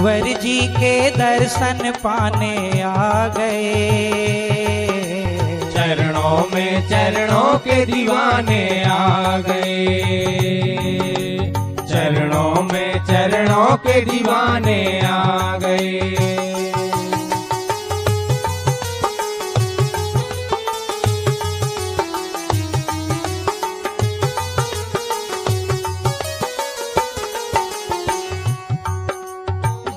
गुरुवर जी के दर्शन पाने आ गए। चरणों में चरणों के दीवाने आ गए। चरणों में चरणों के दीवाने आ गए।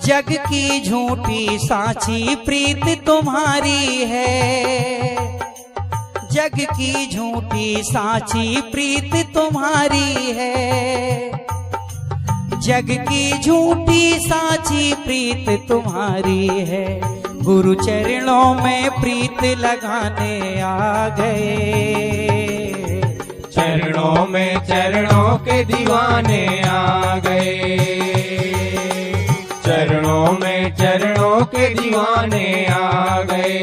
जग की झूठी साची प्रीत तुम्हारी है। जग की झूठी साची प्रीत तुम्हारी है। जग की झूठी साची प्रीत तुम्हारी है। गुरु चरणों में प्रीत लगाने आ गए। चरणों में चरणों के दीवाने आ गए। चरणों में चरणों के दीवाने आ गए।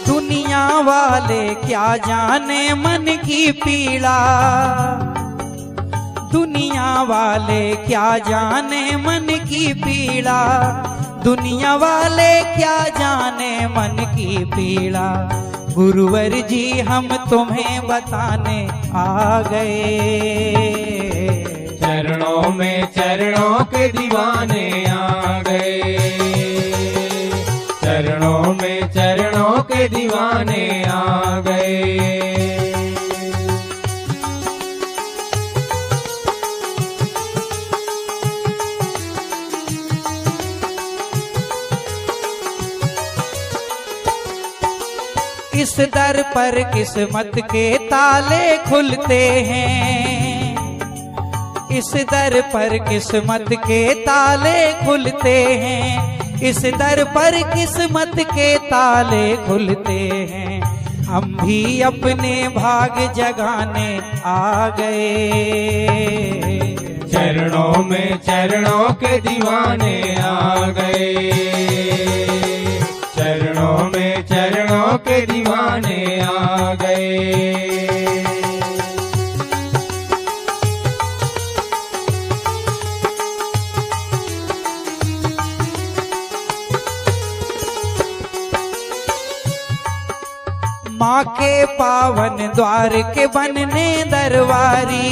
दुनिया वाले क्या जाने मन की पीड़ा। दुनिया वाले क्या जाने मन की पीड़ा। दुनिया वाले क्या जाने मन की पीड़ा। गुरुवर जी हम तुम्हें बताने आ गए। चरणों में चरणों के दीवाने आ गए। चरणों में चरणों के दीवाने आ गए। इस दर पर किस्मत के ताले खुलते हैं। इस दर पर किस्मत के ताले खुलते हैं। इस दर पर किस्मत के ताले खुलते हैं। हम भी अपने भाग जगाने आ गए। चरणों में चरणों के दीवाने आ गए। चरणों में चरणों के दीवाने आ गए। माँ के पावन द्वार के बनने दरबारी।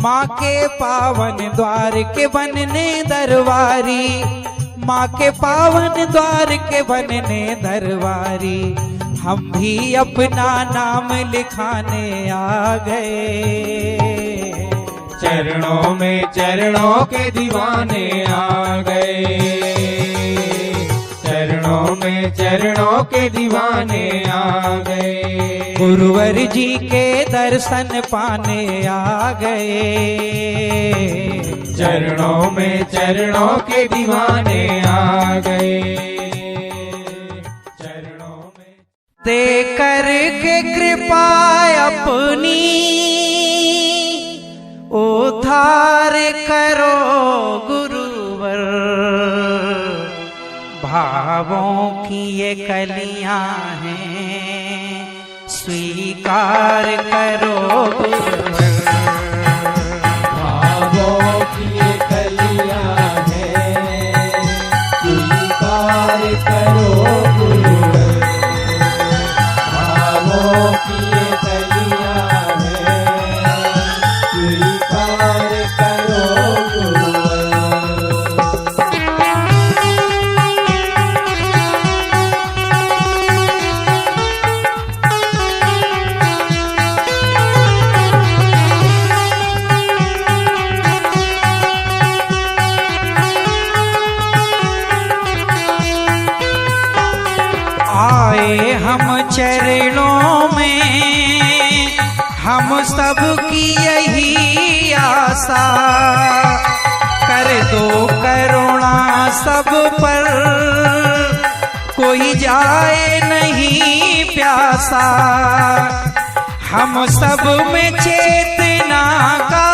माँ के पावन द्वार के बनने दरबारी। माँ के पावन द्वार के बनने दरबारी। हम भी अपना नाम लिखाने आ गए। चरणों में चरणों के दीवाने आ गए। चरणों में चरणों के दीवाने आ गए। गुरुवर जी के दर्शन पाने आ गए। चरणों में चरणों के दीवाने आ गए। चरणों में दे कर के कृपा अपनी उद्धार करो गुरुवर। भावों की ये कलियां हैं स्वीकार करो गुरुवर। भावों की ये कलियां हैं स्वीकार करो गुरुवर। भावों की ये कलियां हैं स्वीकार करो गुरुवर। आए हम चरणों में हम सब की यही आशा। कर दो करुणा सब पर कोई जाए नहीं प्यासा। हम सब में चेतना का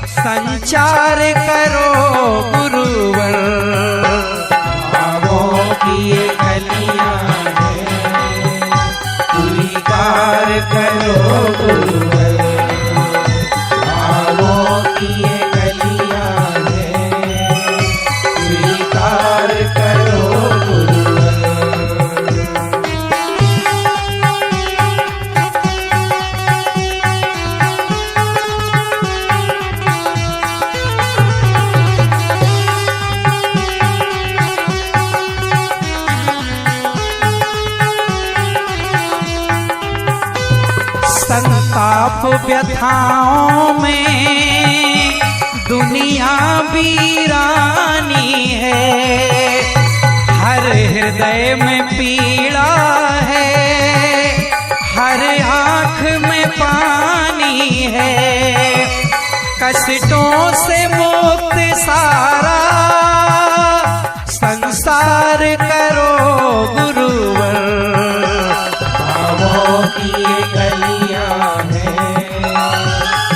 संचार करो गुरुवर। व्यथाओं में दुनिया वीरानी है, हर हृदय में पीड़ा है, हर आँख में पानी है। कष्टों से मुक्त सारा संसार करो गुरुवर। भावों की ये गलियां हैं,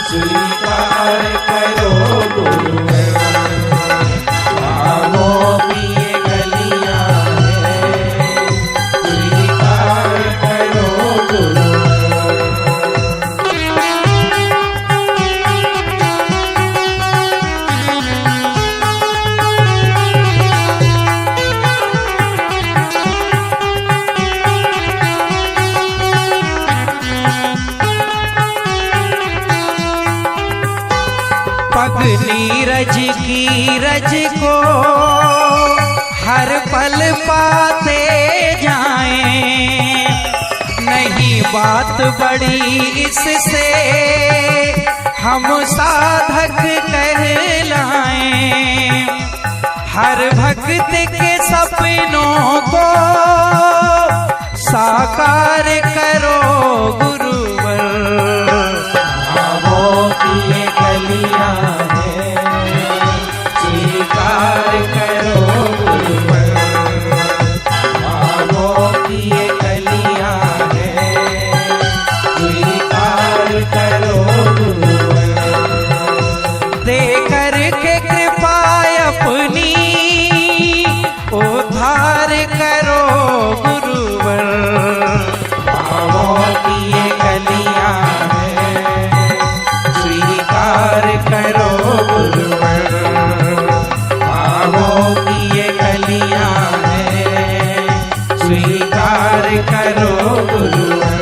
स्वीकार करो गुरुवर। भावों की ये गलियां हैं, स्वीकार करो गुरुवर। पग नीरज की रज को हर पल पाते जाएं, नहीं बात बड़ी इससे हम साधक कहलाएं। हर भक्त के सपनों को साकार करो गुरुवर। भावों की ये गलियां हैं, स्वीकार करो गुरुवर। भावों की ये गलियां हैं, स्वीकार करो गुरुवर। दे करके कृपा अपनी उद्धार करो गुरुवर। भावों की ये गलियां हैं, स्वीकार करो गुरुवर। भावों की ये गलियां हैं, स्वीकार करो गुरुवर।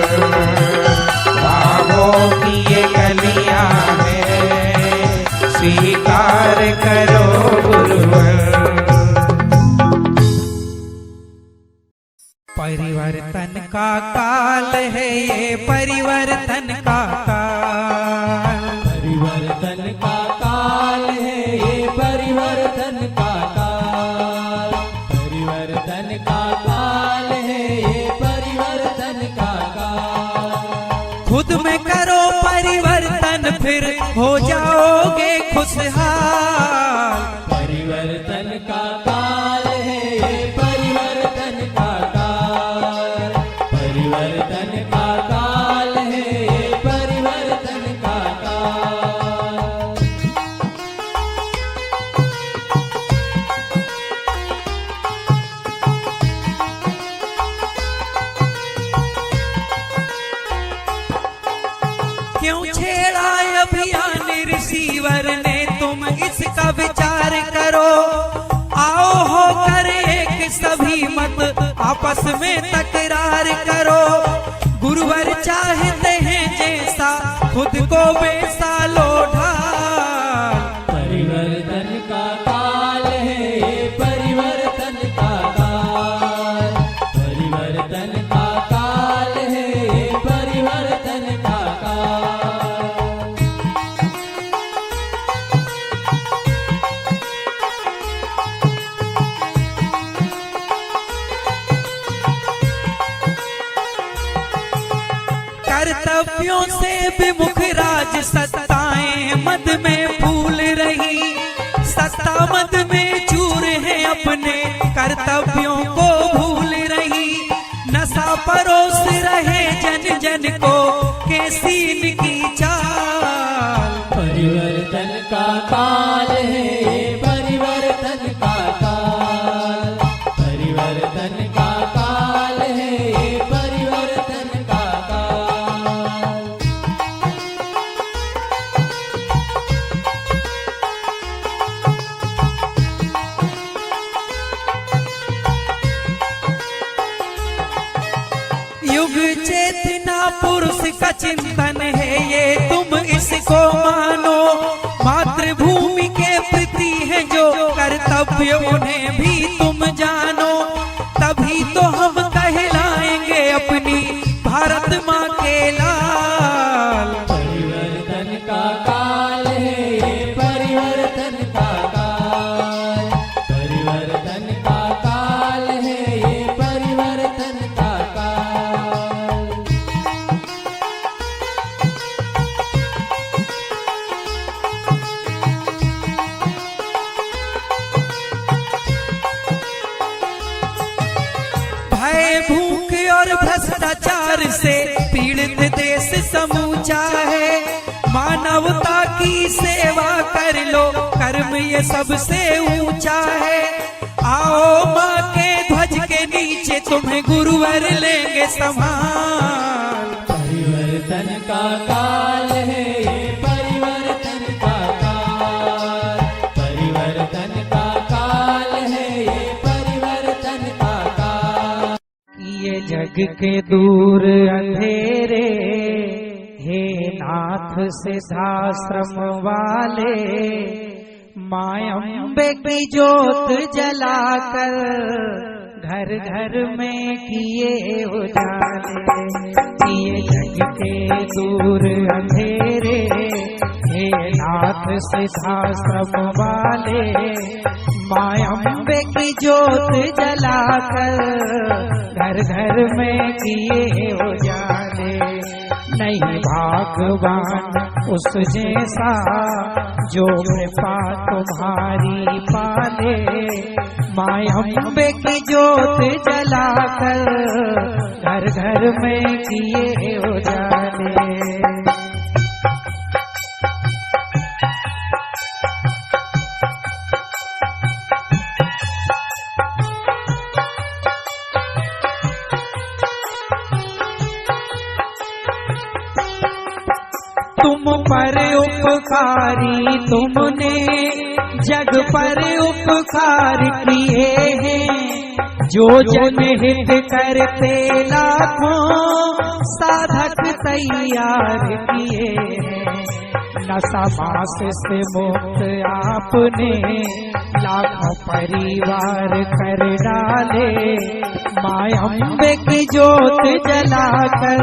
भावों की ये गलियां हैं, स्वीकार करो गुरुवर। परिवर्तन का काल है ये, परिवर्तन का काल। परिवर्तन का काल है ये, परिवर्तन का काल। परिवर्तन का काल है ये, परिवर्तन का काल। खुद में करो परिवर्तन, फिर हो जाओगे खुशहाल। परिवर्तन का काल है ये, परिवर्तन का काल। परिवर्तन का काल है ये, परिवर्तन का काल। क्यों छेड़ा अभियान रिसीवर ने, तुम इसका विचार करो। आओ होकर एक सभी मत आपस में तकरार करो। गुरुवर चाहते हैं जैसा, खुद को वैसा लो ढाल। परिवर्तन का काल है ये, परिवर्तन का काल। परिवर्तन का काल है ये, परिवर्तन का काल। कर्तव्यों से विमुख राज सत्ताएं मद में फूल रही। सत्ता मद में चूर है, अपने कर्तव्यों को भूल रही। नशा परोस रहे जन जन को, कैसी इनकी चाल। परिवर्तन का काल है ये, परिवर्तन का काल। परिवर्तन का काल है ये, परिवर्तन का काल। युग चेतना पुरुष का चिंतन है ये, तुम इसको मानो। मातृभूमि के प्रति है जो कर्तव्य, उन्हें भी तुम जानो। तभी तो हम कहलाएंगे अपनी भारत माँ के लाल। परिवर्तन भ्रष्टाचार से पीड़ित देश समूचा है। मानवता की सेवा कर लो, कर्म ये सबसे ऊंचा है। आओ माँ के ध्वज के नीचे तुम्हें गुरुवर लेंगे संभाल। परिवर्तन का काल है ये, परिवर्तन का काल, परिवर्तन का काल है ये, परिवर्तन का काल। ये जग के दूर अंधेरे, हे नाथ सिद्धाश्रम वाले, माँ अम्बे की जोत जलाकर घर घर में किए उजाले। ये जग के दूर अंधेरे, हे नाथ सिद्धाश्रम वाले, माँ अम्बे की जोत जलाकर घर घर में किए उजाले। नहीं भागवान उस जैसा जो कृपा तुम्हारी पाले, माँ अम्बे की जोत जलाकर घर घर में किए उजाले। तुम पर उपकारी तुमने जग पर उपकार किए हैं। जो जनहित करते लाखों साधक तैयार किए हैं। नशा मास से मुक्त आपने लाखों परिवार कर डाले। माँ अम्बे की जोत जलाकर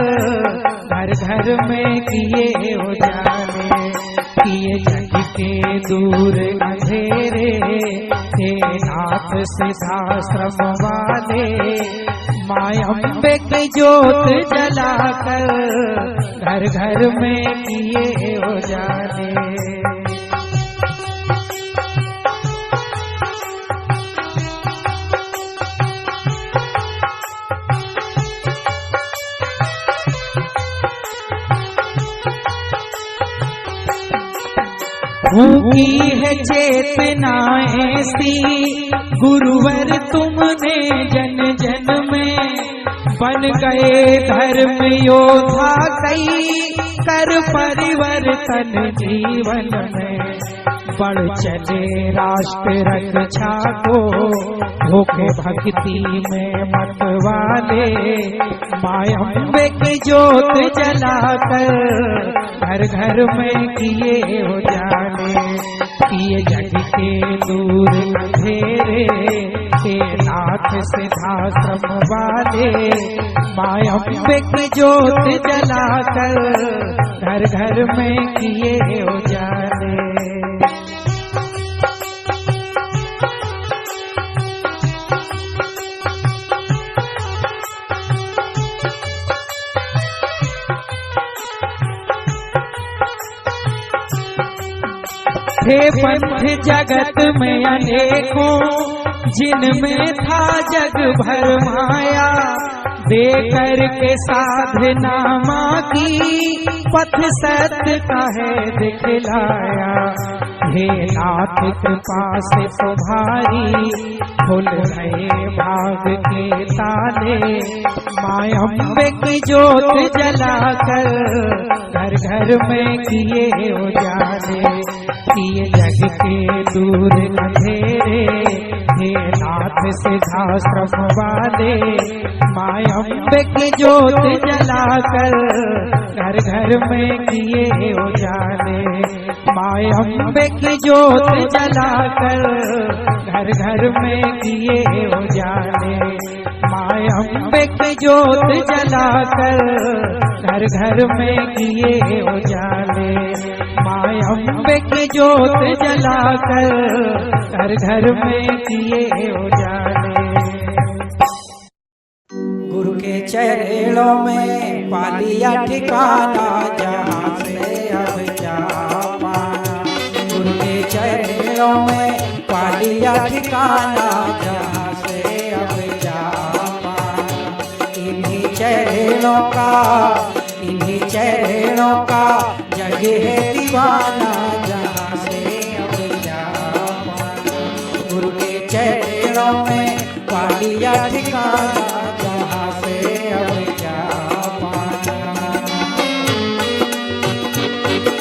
घर घर में किए उजाले। किए जग के दूर अंधेरे, हे नाथ सिद्धाश्रम वाले, माँ अम्बे की जोत जलाकर घर घर में किए उजाले। फूकी है चेतना ऐसी गुरुवर तुमने जन जन में। बन गए धर्म योद्धा कई कर परिवर्तन जीवन में। बढ़ चले राष्ट्र रक्षा को धोखे भक्ति में मत वाले। माँ अम्बे की जोत जलाकर घर घर में किए उजाले। किए जग के दूर अंधेरे, हे नाथ सिद्धाश्रम वाले, माँ अम्बे की जोत जलाकर घर घर में किए उजाले। थे पंथ जगत में अनेकों, जिनमें था जग भर माया। देकर के साधना माँ की पथ सत्य का है दिखलाया। हे नाथ कृपा से तुम्हारी खुल गए भाग के ताले। माँ अम्बे की जोत जलाकर घर घर में किए उजाले। किए जग के दूर अंधेरे, हे नाथ सिद्धाश्रम वाले, माँ अम्बे की जोत जलाकर घर घर में किए उजाले। माँ अम्बे की जोत जलाकर घर घर में किए उजाले। माँ अम्बे की जोत जलाकर घर घर में किए उजाले। माँ अम्बे की जोत जलाकर घर घर में किए उजाले। गुरु के चरणों में पालिया ठिकाना, जहाँ से अब जा पाना। गुरु के चरणों में पालिया ठिकाना, जहाँ से अब जा पाना। इन्हीं चरणों का, इन्हीं चरणों का जग है दीवाना।